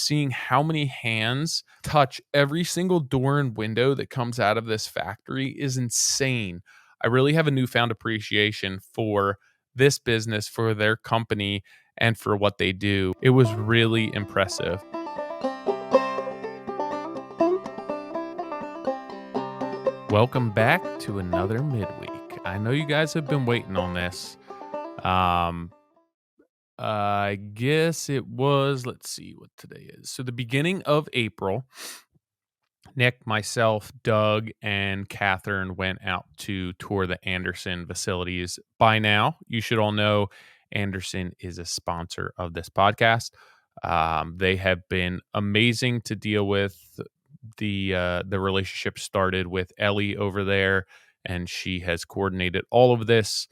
seeing how many hands touch every single door and window that comes out of this factory is insane. I really have a newfound appreciation for this business, for their company, and for what they do. It was really impressive. Welcome back to another midweek. I know you guys have been waiting on this. Um, I guess it was, let's see what today is. So, the beginning of April, Nick, myself, Doug, and Catherine went out to tour the Andersen facilities. By now, you should all know Andersen is a sponsor of this podcast. They have been amazing to deal with. The relationship started with Ellie over there, and she has coordinated all of this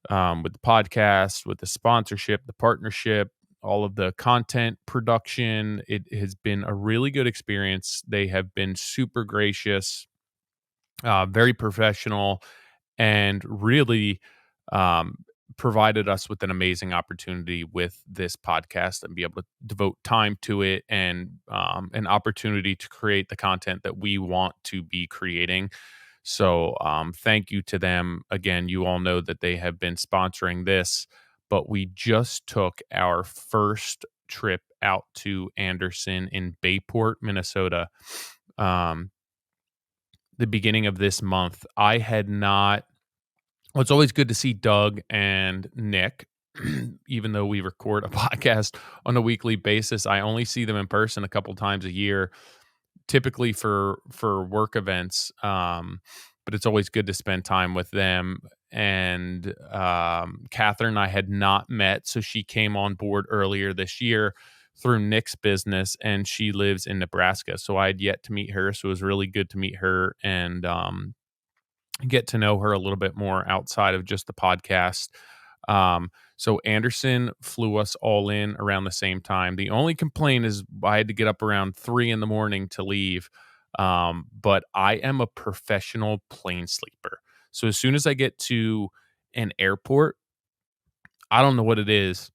with the podcast, with the sponsorship, the partnership, all of the content production. It has been a really good experience. They have been super gracious, very professional, and really um, provided us with an amazing opportunity with this podcast and be able to devote time to it and an opportunity to create the content that we want to be creating. So, thank you to them. Again, you all know that they have been sponsoring this, but we just took our first trip out to Andersen in Bayport, Minnesota. Um, the beginning of this month. I had not Well, it's always good to see Doug and Nick, even though we record a podcast on a weekly basis. I only see them in person a couple times a year, typically for work events. But it's always good to spend time with them. And Catherine and I had not met, so she came on board earlier this year through Nick's business, and she lives in Nebraska. So I had yet to meet her, so it was really good to meet her and get to know her a little bit more outside of just the podcast. So Andersen flew us all in around the same time. The only complaint is I had to get up around 3 in the morning to leave. But I am a professional plane sleeper. So as soon as I get to an airport, I don't know what it is,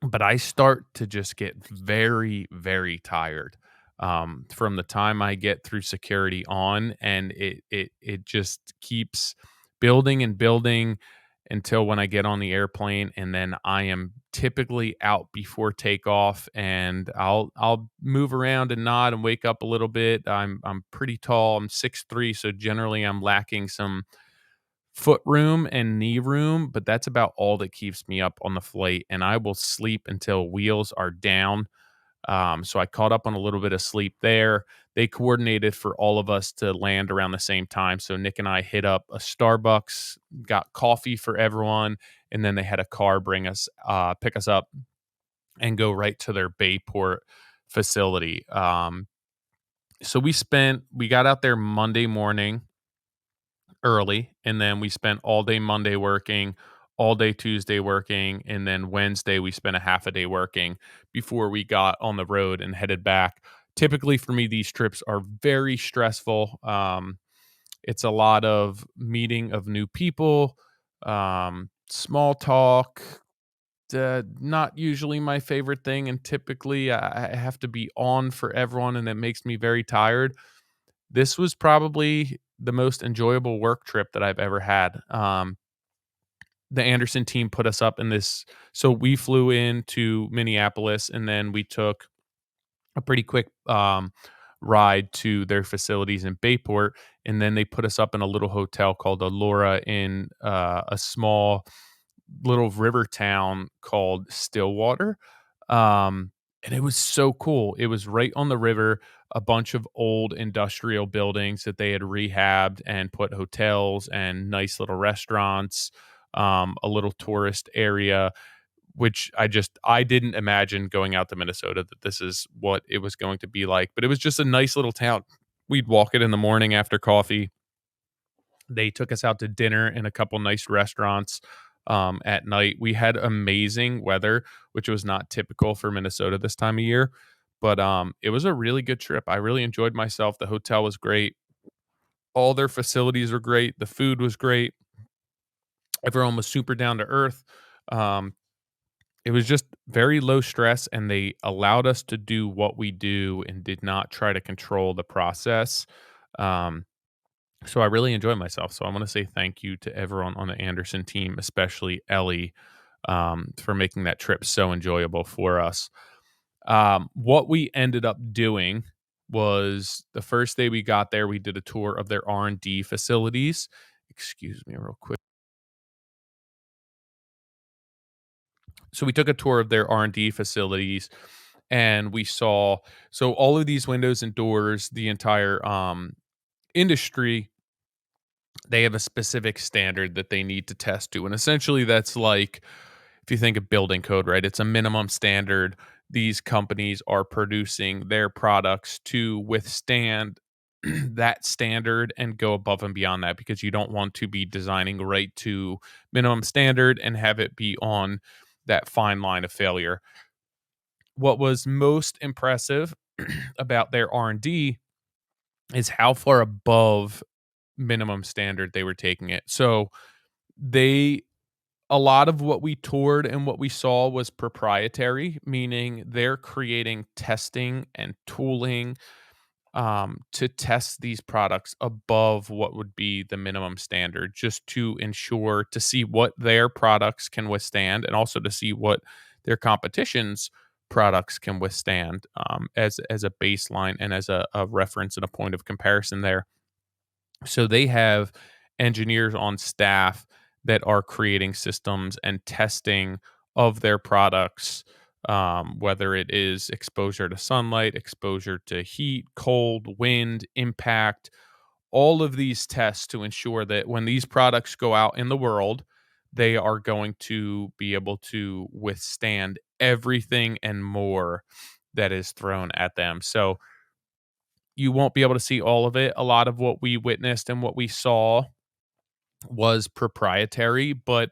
but I start to just get very, very tired from the time I get through security on, and it just keeps building and building until when I get on the airplane, and then I am typically out before takeoff, and I'll move around and nod and wake up a little bit. I'm pretty tall. I'm 6'3", so generally I'm lacking some foot room and knee room, but that's about all that keeps me up on the flight, and I will sleep until wheels are down. So I caught up on a little bit of sleep there. They coordinated for all of us to land around the same time. So Nick and I hit up a Starbucks, got coffee for everyone, and then they had a car pick us up and go right to their Bayport facility. So we got out there Monday morning early, and then we spent all day Monday working, all day Tuesday working, and then Wednesday we spent a half a day working before we got on the road and headed back. Typically for me, these trips are very stressful. It's a lot of meeting of new people, small talk. Not usually my favorite thing, and typically I have to be on for everyone, and it makes me very tired. This was probably the most enjoyable work trip that I've ever had. The Andersen team put us up in this. So we flew into Minneapolis, and then we took a pretty quick ride to their facilities in Bayport, and then they put us up in a little hotel called Allura in a small little river town called Stillwater. And it was so cool. It was right on the river, a bunch of old industrial buildings that they had rehabbed and put hotels and nice little restaurants, a little tourist area, which I didn't imagine going out to Minnesota that this is what it was going to be like. But it was just a nice little town. We'd walk it in the morning after coffee. They took us out to dinner in a couple nice restaurants. At night, we had amazing weather, which was not typical for Minnesota this time of year. But it was a really good trip. I really enjoyed myself. The hotel was great. All their facilities were great. The food was great. Everyone was super down to earth. Um, it was just very low stress, and they allowed us to do what we do and did not try to control the process. Um, so I really enjoyed myself. So I want to say thank you to everyone on the Anderson team, especially Ellie, for making that trip so enjoyable for us. What we ended up doing was the first day we got there, we did a tour of their R&D facilities. Excuse me real quick. So we took a tour of their R&D facilities, and we saw, so all of these windows and doors, the entire industry, they have a specific standard that they need to test to. And essentially that's like, if you think of building code, right? It's a minimum standard. These companies are producing their products to withstand that standard and go above and beyond that, because you don't want to be designing right to minimum standard and have it be on that fine line of failure. What was most impressive about their R&D is how far above minimum standard they were taking it. So they a lot of what we toured and what we saw was proprietary, meaning they're creating testing and tooling to test these products above what would be the minimum standard, just to ensure to see what their products can withstand, and also to see what their competition's products can withstand, as a baseline and as a reference and a point of comparison there. So they have engineers on staff that are creating systems and testing of their products, whether it is exposure to sunlight, exposure to heat, cold, wind, impact, all of these tests to ensure that when these products go out in the world, they are going to be able to withstand everything and more that is thrown at them. So you won't be able to see all of it. A lot of what we witnessed and what we saw was proprietary, but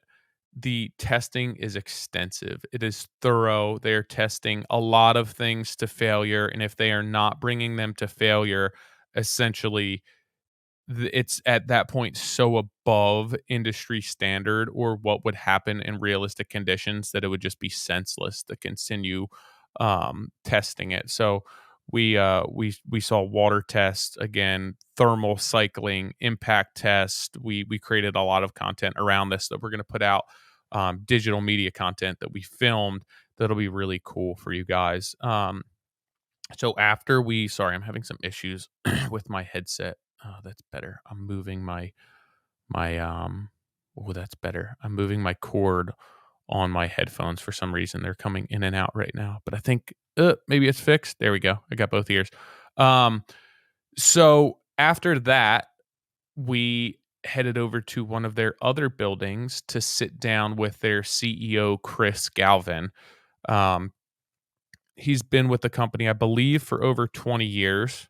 the testing is extensive. It is thorough. They're testing a lot of things to failure. And if they are not bringing them to failure, essentially it's at that point so above industry standard or what would happen in realistic conditions that it would just be senseless to continue testing it. So we saw water tests again, thermal cycling, impact test. We created a lot of content around this that we're going to put out, digital media content that we filmed that'll be really cool for you guys. So after we sorry, I'm having some issues with my headset. Oh, that's better. I'm moving my oh, that's better. I'm moving my cord on my headphones for some reason. They're coming in and out right now, but I think maybe it's fixed. There we go. I got both ears. Um so after that, we headed over to one of their other buildings to sit down with their CEO, Chris Galvin. Um, he's been with the company, I believe, for over 20 years,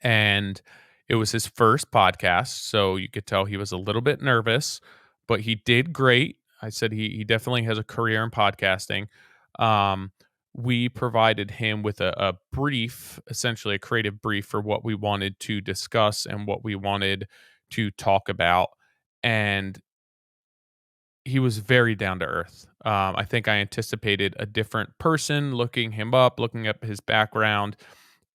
and it was his first podcast, so you could tell he was a little bit nervous, but he did great. I said he definitely has a career in podcasting. Um, we provided him with a brief, essentially a creative brief for what we wanted to discuss and what we wanted to talk about, and he was very down to earth. I think I anticipated a different person, looking him up, looking up his background,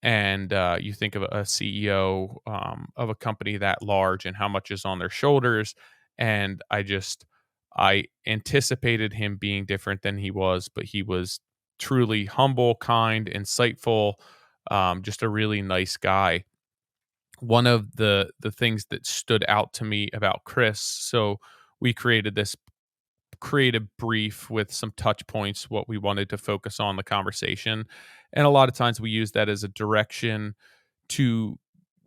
and you think of a CEO of a company that large and how much is on their shoulders. And I anticipated him being different than he was, but he was truly humble, kind, insightful, just a really nice guy. One of the things that stood out to me about Chris, so we created this creative brief with some touch points, what we wanted to focus on the conversation. And a lot of times we use that as a direction to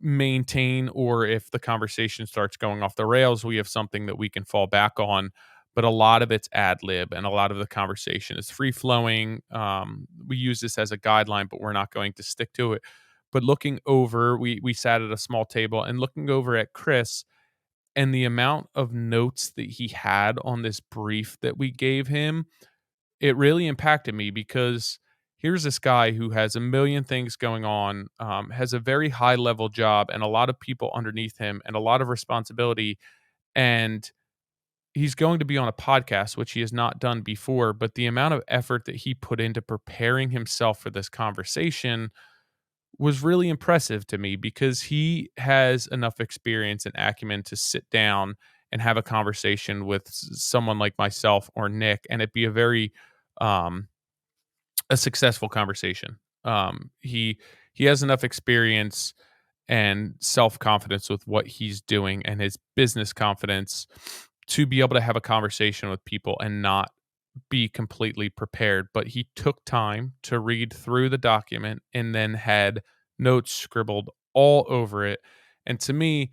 maintain, or if the conversation starts going off the rails, we have something that we can fall back on. But a lot of it's ad lib and a lot of the conversation is free flowing. We use this as a guideline, but we're not going to stick to it. But looking over, we sat at a small table and looking over at Chris, and the amount of notes that he had on this brief that we gave him, it really impacted me, because here's this guy who has a million things going on, has a very high level job and a lot of people underneath him and a lot of responsibility. And he's going to be on a podcast, which he has not done before, but the amount of effort that he put into preparing himself for this conversation was really impressive to me because he has enough experience and acumen to sit down and have a conversation with someone like myself or Nick, and it be um, a successful conversation. He has enough experience and self confidence with what he's doing and his business confidence to be able to have a conversation with people and not be completely prepared. But he took time to read through the document and then had notes scribbled all over it. And to me,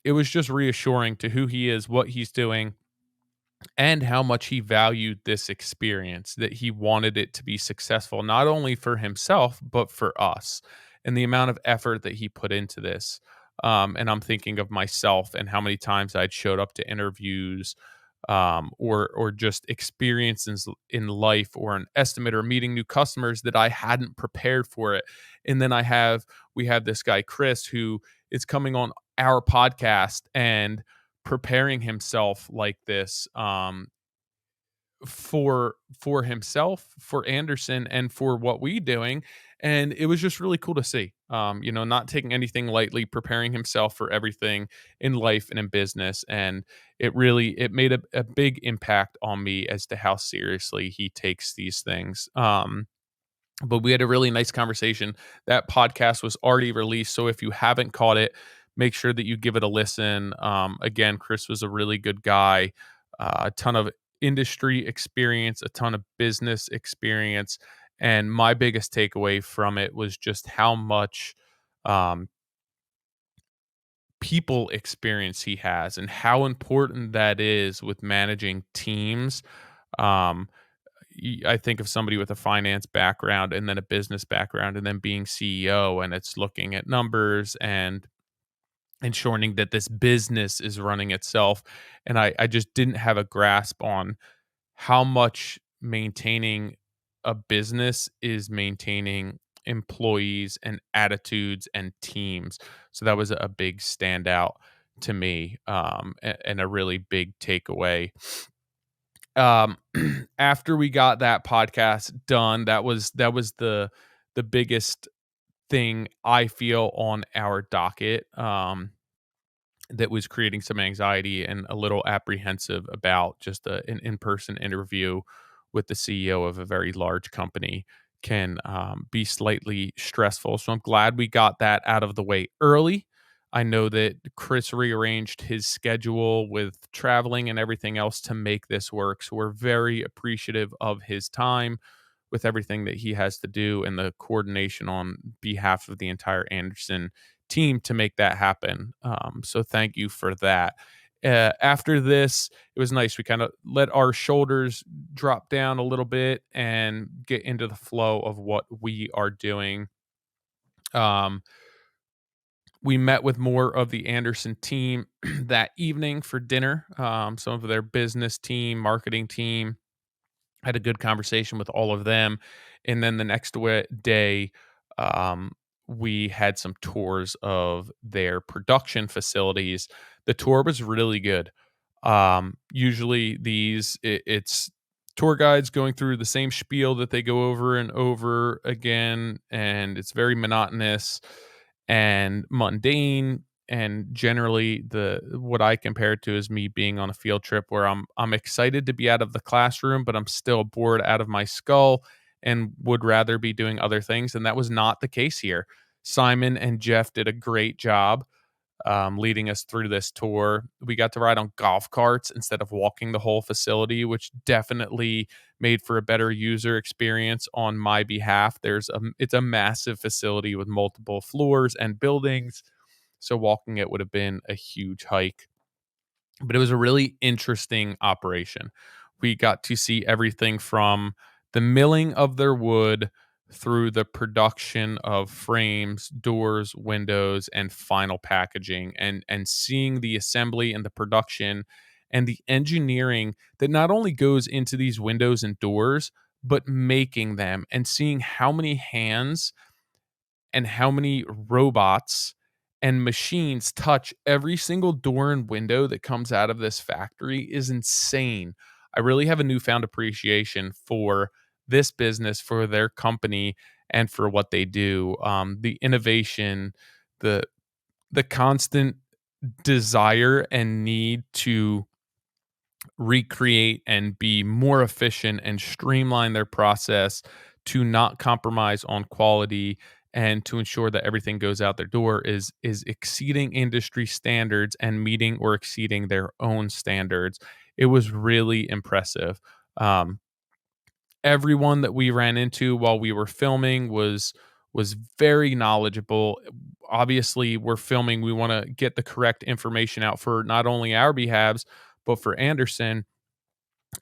it was just reassuring to who he is, what he's doing, and how much he valued this experience, that he wanted it to be successful, not only for himself, but for us, and the amount of effort that he put into this. And I'm thinking of myself and how many times I'd showed up to interviews, or just experiences in life or an estimate or meeting new customers that I hadn't prepared for it. And then we have this guy, Chris, who is coming on our podcast and preparing himself like this, for himself, for Anderson, and for what we doing. And it was just really cool to see. Not taking anything lightly, preparing himself for everything in life and in business. And it made a big impact on me as to how seriously he takes these things. But we had a really nice conversation. That podcast was already released, so if you haven't caught it, make sure that you give it a listen. Again, Chris was a really good guy, a ton of industry experience, a ton of business experience, and my biggest takeaway from it was just how much um, people experience he has and how important that is with managing teams. Um, I think of somebody with a finance background and then a business background and then being CEO, and it's looking at numbers and ensuring that this business is running itself. And I just didn't have a grasp on how much maintaining a business is maintaining employees and attitudes and teams. So that was a big standout to me, and a really big takeaway. um After we got that podcast done, that was the biggest thing I feel on our docket, that was creating some anxiety and a little apprehensive about just an in-person interview with the CEO of a very large company can, be slightly stressful. So I'm glad we got that out of the way early. I know that Chris rearranged his schedule with traveling and everything else to make this work. So we're very appreciative of his time with everything that he has to do and the coordination on behalf of the entire Anderson team to make that happen. So thank you for that. After this, it was nice. We kind of let our shoulders drop down a little bit and get into the flow of what we are doing. Um, we met with more of the Anderson team that evening for dinner. Some of their business team, marketing team, had a good conversation with all of them. And then the next day, um, we had some tours of their production facilities. The tour was really good. Usually it's tour guides going through the same spiel that they go over and over again, and it's very monotonous and mundane. And generally, the what I compare it to is me being on a field trip where I'm excited to be out of the classroom, but I'm still bored out of my skull and would rather be doing other things. And that was not the case here. Simon and Jeff did a great job, leading us through this tour. We got to ride on golf carts instead of walking the whole facility, which definitely made for a better user experience on my behalf. It's a massive facility with multiple floors and buildings, so walking it would have been a huge hike. But it was a really interesting operation. We got to see everything from the milling of their wood through the production of frames, doors, windows, and final packaging, and seeing the assembly and the production and the engineering that not only goes into these windows and doors, but making them, and seeing how many hands and how many robots and machines touch every single door and window that comes out of this factory is insane. I really have a newfound appreciation for this business, for their company, and for what they do. The innovation, the constant desire and need to recreate and be more efficient and streamline their process to not compromise on quality and to ensure that everything goes out their door is exceeding industry standards and meeting or exceeding their own standards. It was really impressive. Um, Everyone that we ran into while we were filming was very knowledgeable. Obviously, we're filming, we want to get the correct information out for not only our behalves but for Andersen,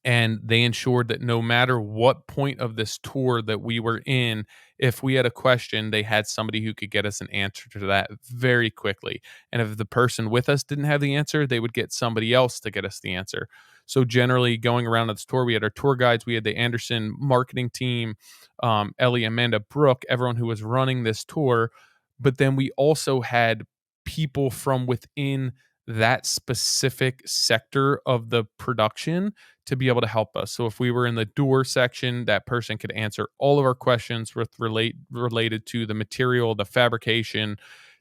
and they ensured that no matter what point of this tour that we were in, if we had a question, they had somebody who could get us an answer to that very quickly. And if the person with us didn't have the answer, they would get somebody else to get us the answer. So generally, going around on this tour, we had our tour guides, we had the Anderson marketing team, Ellie, Amanda, Brooke, everyone who was running this tour. But then we also had people from within that specific sector of the production to be able to help us. So if we were in the door section, that person could answer all of our questions with related to the material, the fabrication,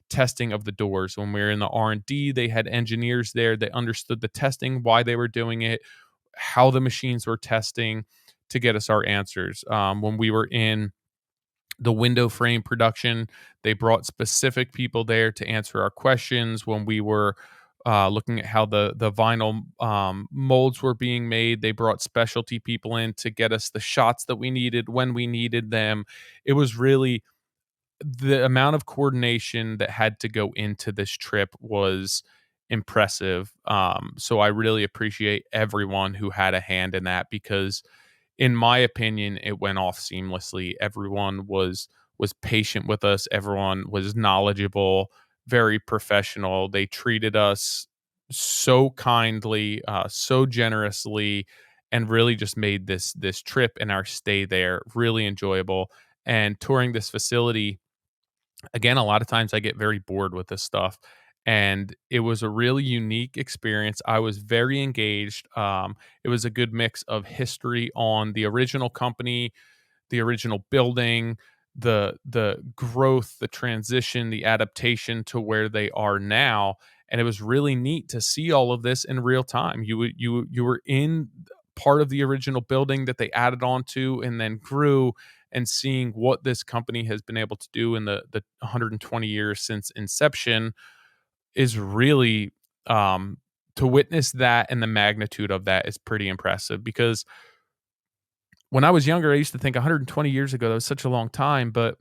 testing of the doors. When we were in the R&D, they had engineers there that understood the testing, why they were doing it, how the machines were testing to get us our answers. When we were in the window frame production, they brought specific people there to answer our questions. When we were looking at how the vinyl molds were being made, they brought specialty people in to get us the shots that we needed when we needed them. It was really, the amount of coordination that had to go into this trip was impressive. So I really appreciate everyone who had a hand in that, because in my opinion, it went off seamlessly. Everyone was patient with us. Everyone was knowledgeable, very professional. They treated us so kindly, so generously, and really just made this trip and our stay there really enjoyable. And touring this facility, again, a lot of times I get very bored with this stuff. And it was a really unique experience. I was very engaged. It was a good mix of history on the original company, the original building, the growth, the transition, the adaptation to where they are now. And it was really neat to see all of this in real time. You were in part of the original building that they added on to and then grew, and seeing what this company has been able to do in the 120 years since inception is really, um to witness that and the magnitude of that is pretty impressive. Because when I was younger, I used to think 120 years ago, that was such a long time, but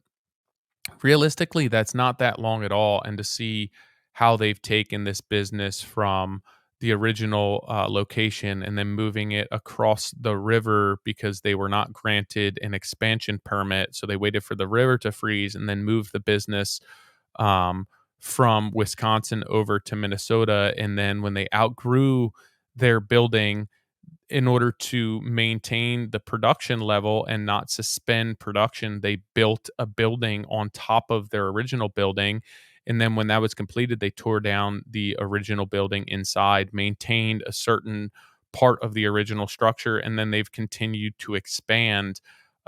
realistically, that's not that long at all. And to see how they've taken this business from the original location and then moving it across the river because they were not granted an expansion permit. So they waited for the river to freeze and then moved the business um, from Wisconsin over to Minnesota. And then when they outgrew their building, in order to maintain the production level and not suspend production, they built a building on top of their original building. And then when that was completed, they tore down the original building inside, maintained a certain part of the original structure, and then they've continued to expand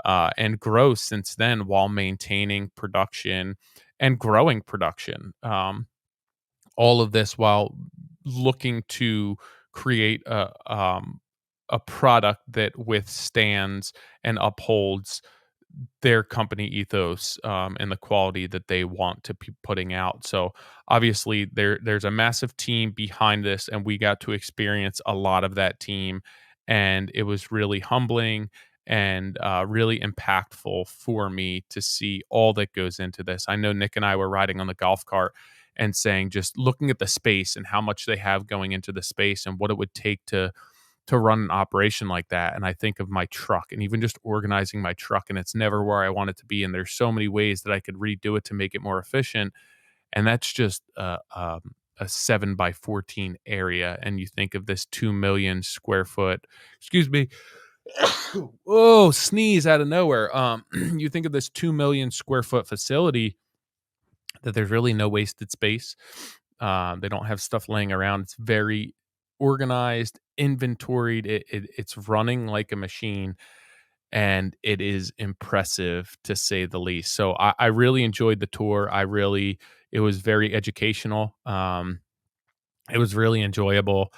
and grow since then while maintaining production and growing production. All of this while looking to create a product that withstands and upholds their company ethos, and the quality that they want to be putting out. So obviously there's a massive team behind this, and we got to experience a lot of that team, and it was really humbling and really impactful for me to see all that goes into this. I know Nick and I were riding on the golf cart and saying, just looking at the space and how much they have going into the space and what it would take to run an operation like that. And I think of my truck and even just organizing my truck, and it's never where I want it to be. And there's so many ways that I could redo it to make it more efficient. And that's just a 7 by 14 area. And you think of this 2 million square foot, excuse me. Oh, sneeze out of nowhere. You think of this 2 million square foot facility that there's really no wasted space. They don't have stuff laying around. It's very organized, inventoried. It's running like a machine, and it is impressive to say the least. So I really enjoyed the tour. It was very educational. It was really enjoyable.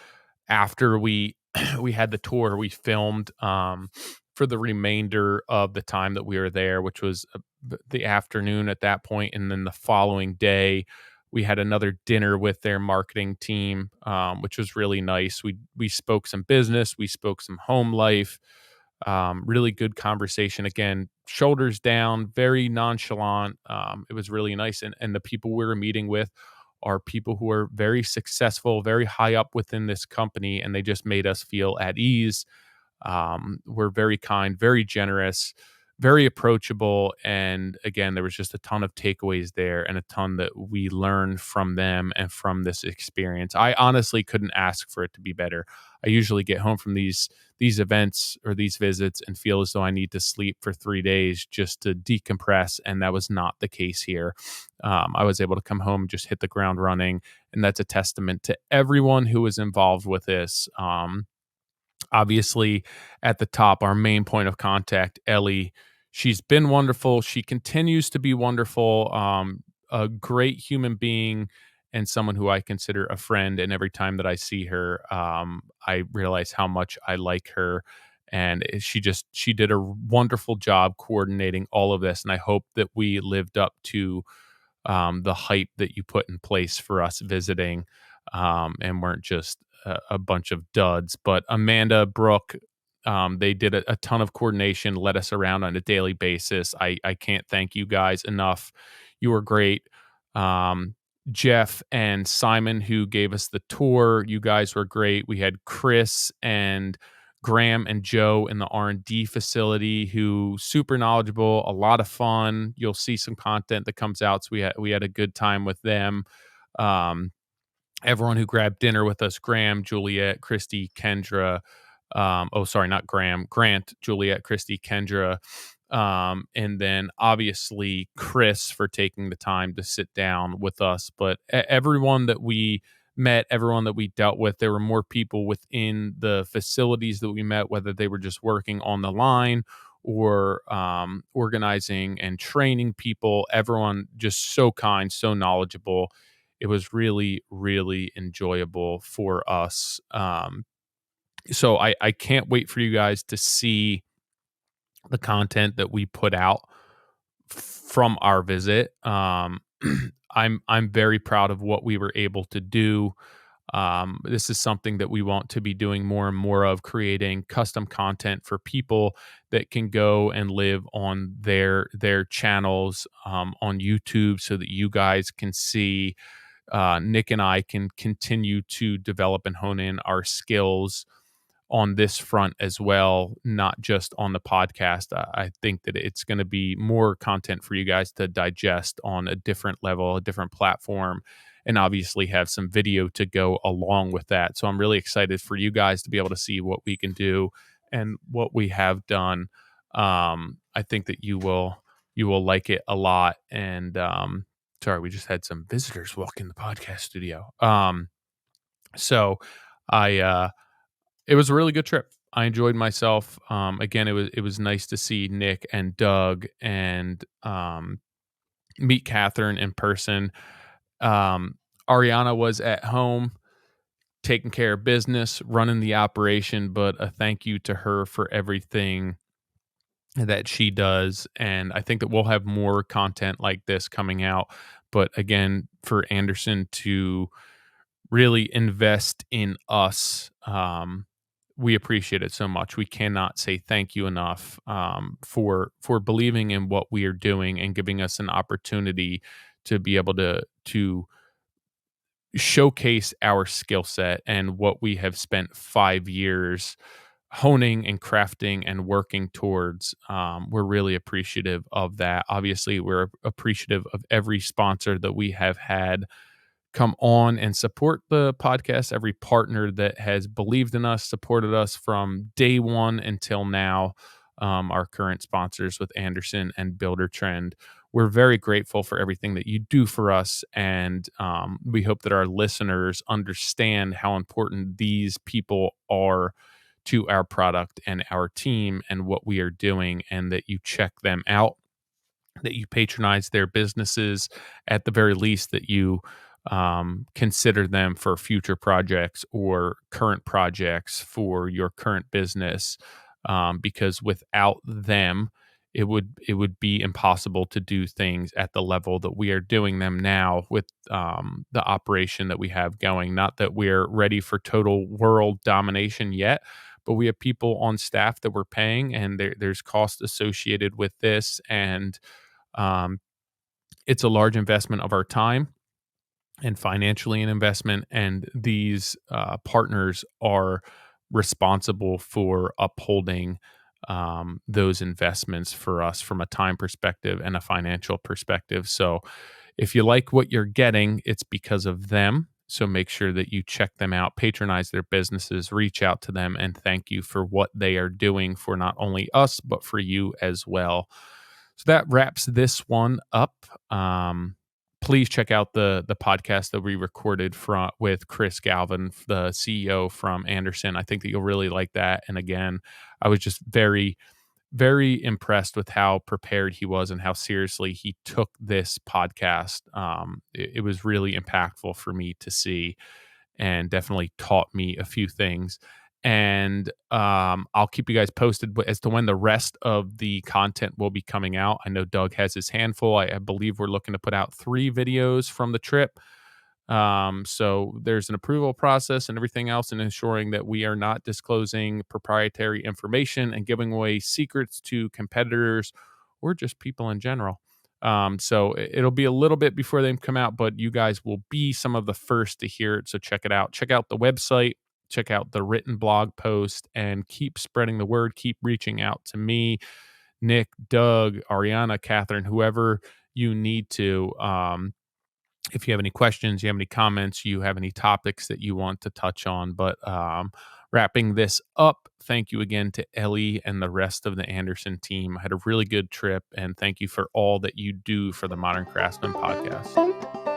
After we we had the tour, we filmed for the remainder of the time that we were there, which was the afternoon at that point, and then the following day we had another dinner with their marketing team, which was really nice. We spoke some business, we spoke some home life, really good conversation. Again, shoulders down, very nonchalant. It was really nice, and the people we were meeting with are people who are very successful, very high up within this company, and they just made us feel at ease. Were very kind, very generous, very approachable. And again, there was just a ton of takeaways there and a ton that we learned from them and from this experience. I honestly couldn't ask for it to be better. I usually get home from these events or these visits and feel as though I need to sleep for 3 days just to decompress. And that was not the case here. I was able to come home and just hit the ground running. And that's a testament to everyone who was involved with this. Obviously, at the top, our main point of contact, Ellie, she's been wonderful. She continues to be wonderful. A great human being and someone who I consider a friend. And every time that I see her, I realize how much I like her. And she did a wonderful job coordinating all of this. And I hope that we lived up to the hype that you put in place for us visiting, and weren't just a bunch of duds. But Amanda, Brooke, they did a ton of coordination, led us around on a daily basis. I can't thank you guys enough. You were great. Jeff and Simon, who gave us the tour, you guys were great. We had Chris and Graham and Joe in the R&D facility, who super knowledgeable, a lot of fun. You'll see some content that comes out. So we had a good time with them. Um, Everyone who grabbed dinner with us, Graham, Juliet, Christy, Kendra. Oh, sorry, not Graham, Grant, Juliet, Christy, Kendra. And then obviously Chris for taking the time to sit down with us. But everyone that we met, everyone that we dealt with, there were more people within the facilities that we met, whether they were just working on the line or organizing and training people. Everyone just so kind, so knowledgeable. It was really, really enjoyable for us. So I can't wait for you guys to see the content that we put out from our visit. I'm very proud of what we were able to do. This is something that we want to be doing more and more of, creating custom content for people that can go and live on their channels on YouTube, so that you guys can see. Nick and I can continue to develop and hone in our skills on this front as well, not just on the podcast. I think that it's going to be more content for you guys to digest on a different level, a different platform, and obviously have some video to go along with that. So I'm really excited for you guys to be able to see what we can do and what we have done. I think that you will like it a lot. And sorry, we just had some visitors walk in the podcast studio. So I it was a really good trip. I enjoyed myself. Again, it was nice to see Nick and Doug and meet Catherine in person. Um, Ariana was at home taking care of business, running the operation, but a thank you to her for everything that she does. And I think that we'll have more content like this coming out. But again, for Andersen to really invest in us, we appreciate it so much. We cannot say thank you enough, for believing in what we are doing and giving us an opportunity to be able to showcase our skill set and what we have spent 5 years honing and crafting and working towards. We're really appreciative of that. Obviously, we're appreciative of every sponsor that we have had come on and support the podcast, every partner that has believed in us, supported us from day one until now. Our current sponsors with Andersen and Builder Trend. we're very grateful for everything that you do for us. And we hope that our listeners understand how important these people are to our product and our team and what we are doing, and that you check them out, that you patronize their businesses, at the very least, that you consider them for future projects or current projects for your current business, because without them, it would be impossible to do things at the level that we are doing them now with the operation that we have going. Not that we're ready for total world domination yet, but we have people on staff that we're paying, and there's cost associated with this, and um, it's a large investment of our time and financially an investment. And these partners are responsible for upholding those investments for us from a time perspective and a financial perspective. So if you like what you're getting, it's because of them. So make sure that you check them out, patronize their businesses, reach out to them, and thank you for what they are doing for not only us, but for you as well. So that wraps this one up. Please check out the podcast that we recorded with Chris Galvin, the CEO from Andersen. I think that you'll really like that. And again, I was just very, very impressed with how prepared he was and how seriously he took this podcast. It was really impactful for me to see, and definitely taught me a few things. And I'll keep you guys posted as to when the rest of the content will be coming out. I know Doug has his handful. I believe we're looking to put out 3 videos from the trip. So there's an approval process and everything else, and ensuring that we are not disclosing proprietary information and giving away secrets to competitors or just people in general. So it'll be a little bit before they come out, but you guys will be some of the first to hear it. So check it out. Check out the website, check out the written blog post, and keep spreading the word. Keep reaching out to me, Nick, Doug, Ariana, Catherine, whoever you need to. If you have any questions, you have any comments, you have any topics that you want to touch on. But wrapping this up, thank you again to Ellie and the rest of the Andersen team. I had a really good trip, and thank you for all that you do for the Modern Craftsman podcast.